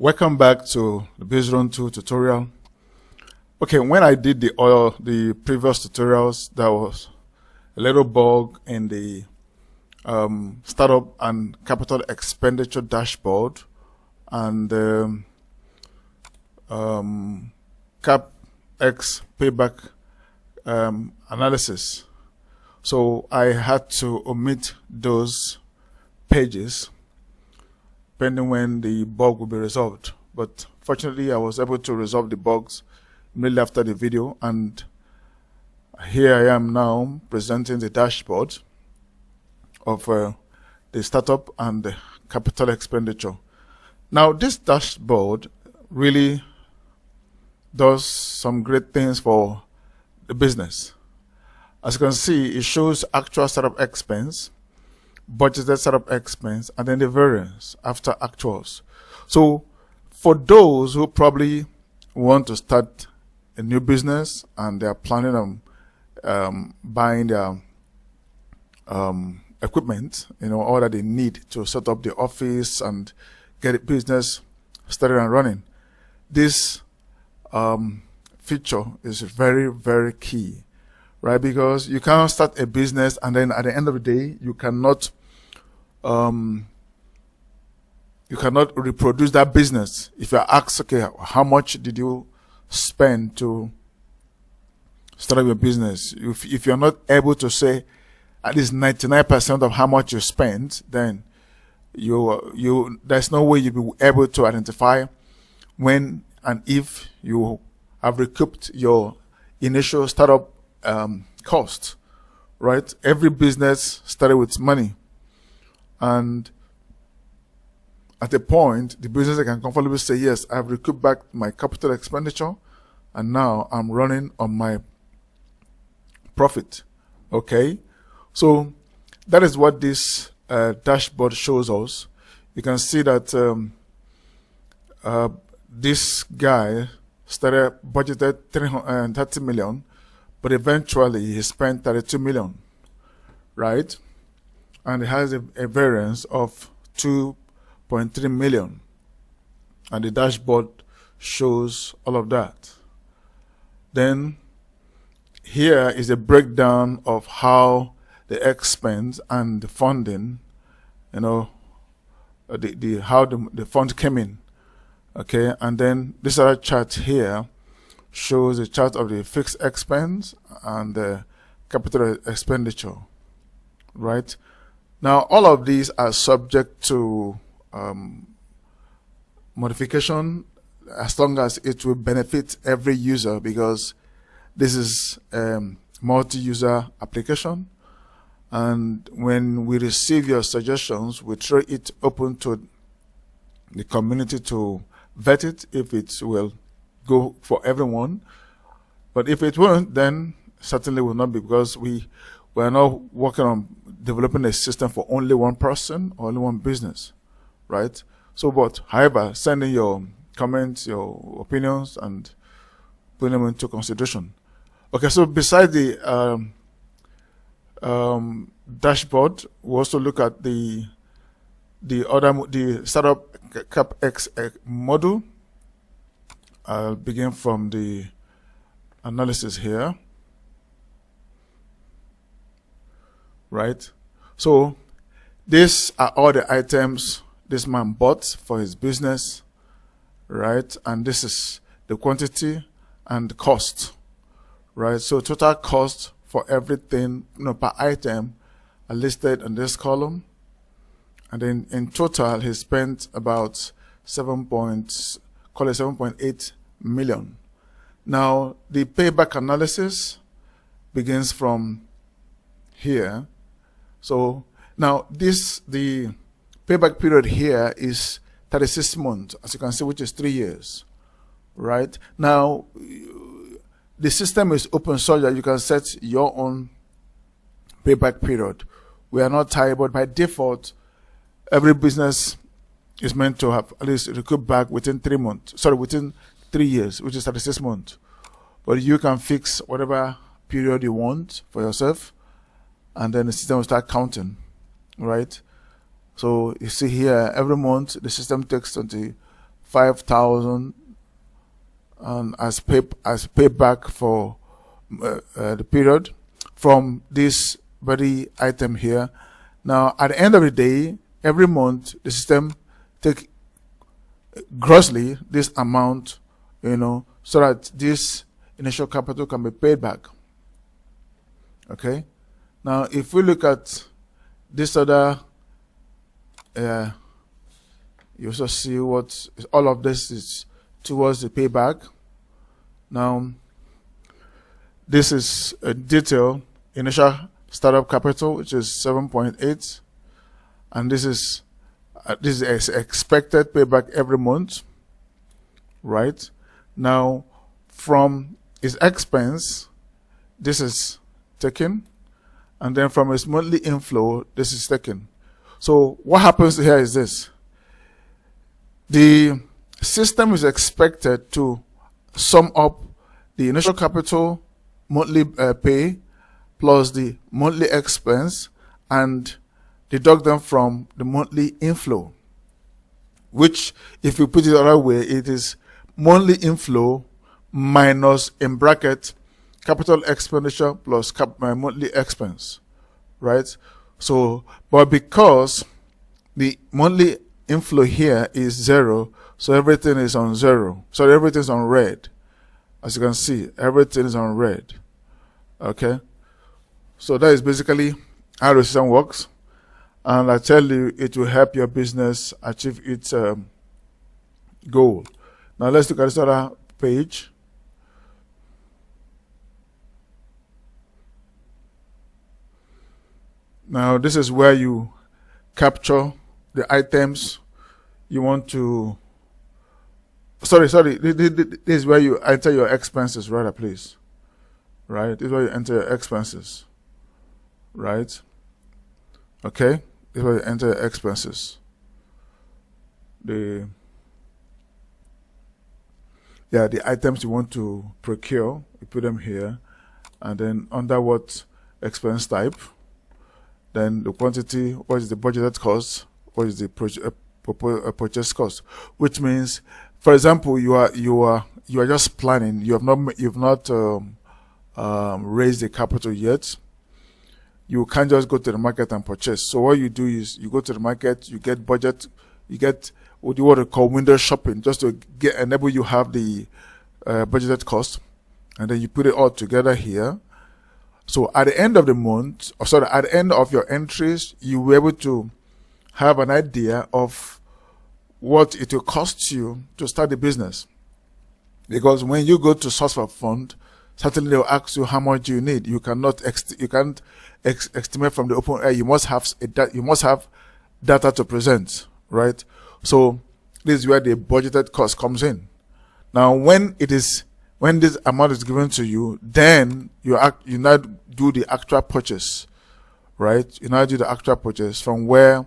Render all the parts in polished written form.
Welcome back to the Base Run 2 tutorial. Okay, when I did the previous tutorials, there was a little bug in the startup and capital expenditure dashboard and CapEx payback analysis. So I had to omit those pages depending when the bug will be resolved. But fortunately, I was able to resolve the bugs immediately after the video, and here I am now presenting the dashboard of the startup and the capital expenditure. Now, this dashboard really does some great things for the business. As you can see, it shows actual startup expense, budgeted startup expense, and then the variance after actuals. So for those who probably want to start a new business and they're planning on buying their equipment, all that they need to set up the office and get a business started and running, this feature is very, very key, right? Because you can't start a business and then at the end of the day, you cannot reproduce that business. If you're asked, okay, how much did you spend to start up your business? If you're not able to say at least 99% of how much you spent, then there's no way you'll be able to identify when and if you have recouped your initial startup cost, right? Every business started with money, and at a point, the business can comfortably say, yes, I've recouped back my capital expenditure, and now I'm running on my profit. Okay, so that is what this dashboard shows us. You can see that this guy started budgeted 330 million, but eventually he spent 32 million, right? And it has a variance of 2.3 million, and the dashboard shows all of that. Then here is a breakdown of how the expense and the funding, how the fund came in. Okay, and then this other chart here shows a chart of the fixed expense and the capital expenditure, right? Now, all of these are subject to modification as long as it will benefit every user, because this is a multi-user application. And when we receive your suggestions, we throw it open to the community to vet it if it will go for everyone. But if it won't, then certainly will not be, because we are not working on developing a system for only one person or only one business, right? So, but however, send in your comments, your opinions, and put them into consideration. Okay, so besides the dashboard, we also look at the startup CapEx module. I'll begin from the analysis here. Right, so these are all the items this man bought for his business, right? And this is the quantity and the cost, right? So total cost for everything, per item, are listed in this column, and then in total he spent about 7.8 million. Now the payback analysis begins from here. So now the payback period here is 36 months, as you can see, which is 3 years, right? Now the system is open so that you can set your own payback period. We are not tied, but by default, every business is meant to have at least recoup back within 3 years, which is 36 months. But you can fix whatever period you want for yourself, and then the system will start counting, right? So you see here, every month the system takes 25 5,000 and as payback for the period from this very item here. Now, at the end of the day, every month the system take grossly this amount, so that this initial capital can be paid back. Okay. Now, if we look at this other, you also see what all of this is towards the payback. Now, this is a detail initial startup capital, which is 7.8, and this is expected payback every month, right? Now, from its expense, this is taken, and then from its monthly inflow, this is taken. So what happens here is this: the system is expected to sum up the initial capital, monthly pay, plus the monthly expense, and deduct them from the monthly inflow, which, if you put it the other way, it is monthly inflow minus, in bracket, capital expenditure plus monthly expense, right? So, but because the monthly inflow here is 0, so everything is on 0. So everything's on red. As you can see, everything is on red. Okay? So that is basically how the system works. And I tell you, it will help your business achieve its goal. Now let's look at this other page. Now this is where you capture the items you want to. Sorry. This is where you enter your expenses, rather, please. Right? This is where you enter your expenses. Right? Okay? This is where you enter your expenses. The items you want to procure, you put them here, and then under what expense type, then the quantity, what is the budgeted cost, what is the purchase cost, which means, for example, you are just planning. You've not raised the capital yet. You can't just go to the market and purchase. So what you do is you go to the market, you get budget, you get what you want to call window shopping, just to enable you have the budgeted cost, and then you put it all together here. So at the end of the month, at the end of your entries, you will be able to have an idea of what it will cost you to start the business. Because when you go to source for fund, certainly they'll ask you how much you need. You can't estimate from the open air. You must have data to present, right? So this is where the budgeted cost comes in. Now, when this amount is given to you, then you now do the actual purchase, right? You now do the actual purchase from where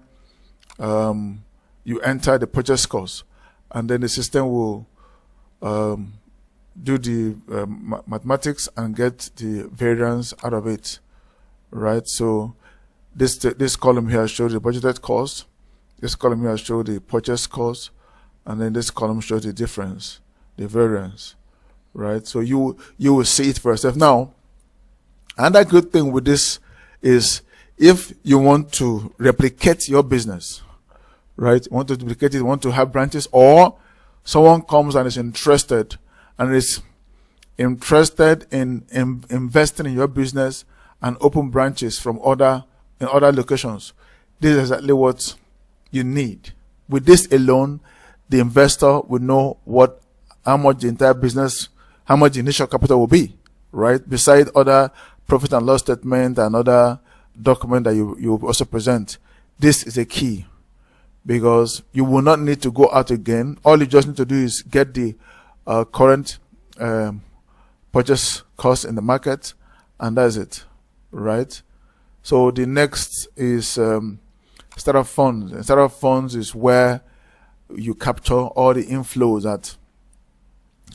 you enter the purchase cost, and then the system will do the mathematics and get the variance out of it, right? So this column here shows the budgeted cost, this column here shows the purchase cost, and then this column shows the difference, the variance, right? So you will see it for yourself. Now, another good thing with this is, if you want to replicate your business, right? Want to duplicate it, want to have branches, or someone comes and is interested in investing in your business and open branches in other locations. This is exactly what you need. With this alone, the investor will know how much the entire business, how much the initial capital will be, right? Beside other profit and loss statement and other document that you also present. This is a key, because you will not need to go out again. All you just need to do is get the current purchase cost in the market, and that's it, right? So the next is startup funds. And startup funds is where you capture all the inflows that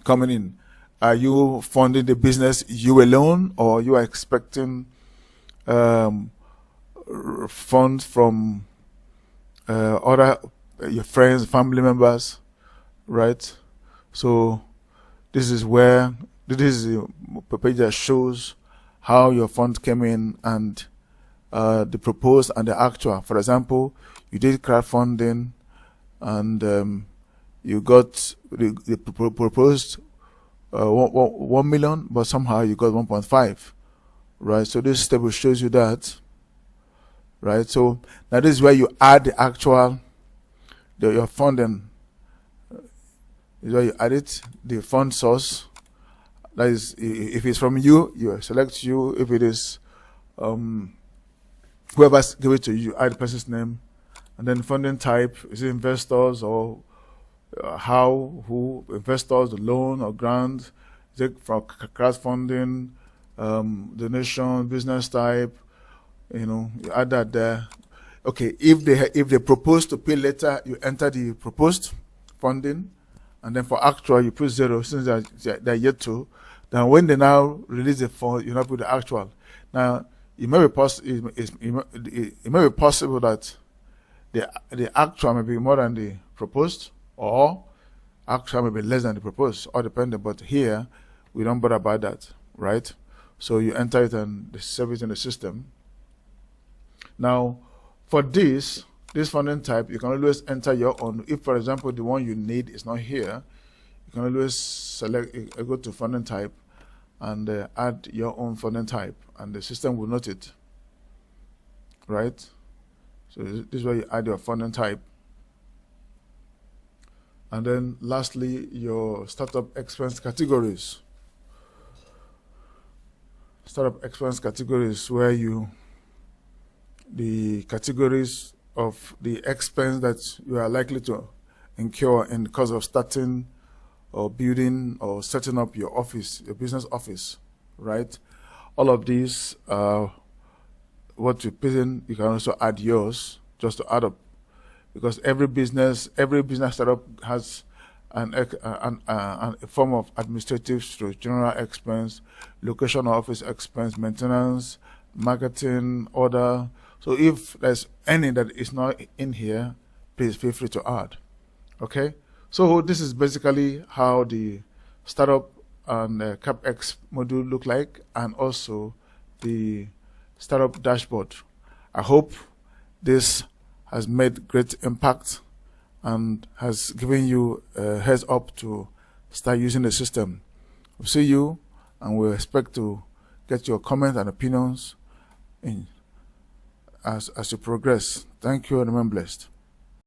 coming in. Are you funding the business you alone, or you are expecting funds from other your friends, family members, right? So this is the page that shows how your fund came in and the proposed and the actual. For example, you did crowdfunding and you got the proposed 1 million, but somehow you got 1.5, right? So this table shows you that, right? So now this is where you add the actual, your funding. Is where you add it, the fund source. That is, if it's from you, you select you. If it is whoever's give it to you, add the person's name, and then funding type. Is it investors or who investors, the loan or grant? Is it from crowdfunding, donation, business type? You add that there. Okay, if they propose to pay later, you enter the proposed funding, and then for actual you put 0 since they're yet to. Then when they now release the fund, you now put the actual. Now it may be possible that the actual may be more than the proposed, or actual may be less than the proposed, all depending. But here we don't bother about that, right? So you enter it and save it in the system. Now for this funding type, you can always enter your own. If for example the one you need is not here, you can always select, go to funding type and add your own funding type, and the system will note it, right? So this is where you add your funding type. And then lastly, your startup expense categories. Startup expense categories, where the categories of the expense that you are likely to incur in the course of starting or building or setting up your office, your business office, right? All of these, what you put in, you can also add yours just to add up, because every business startup has a form of administrative through general expense, location or office expense, maintenance, marketing, order. So if there's any that is not in here, please feel free to add. Okay, so this is basically how the startup and CapEx module look like, and also the startup dashboard. I hope this has made great impact and has given you a heads up to start using the system. We'll see you, and we expect to get your comments and opinions as you progress. Thank you, and remain blessed.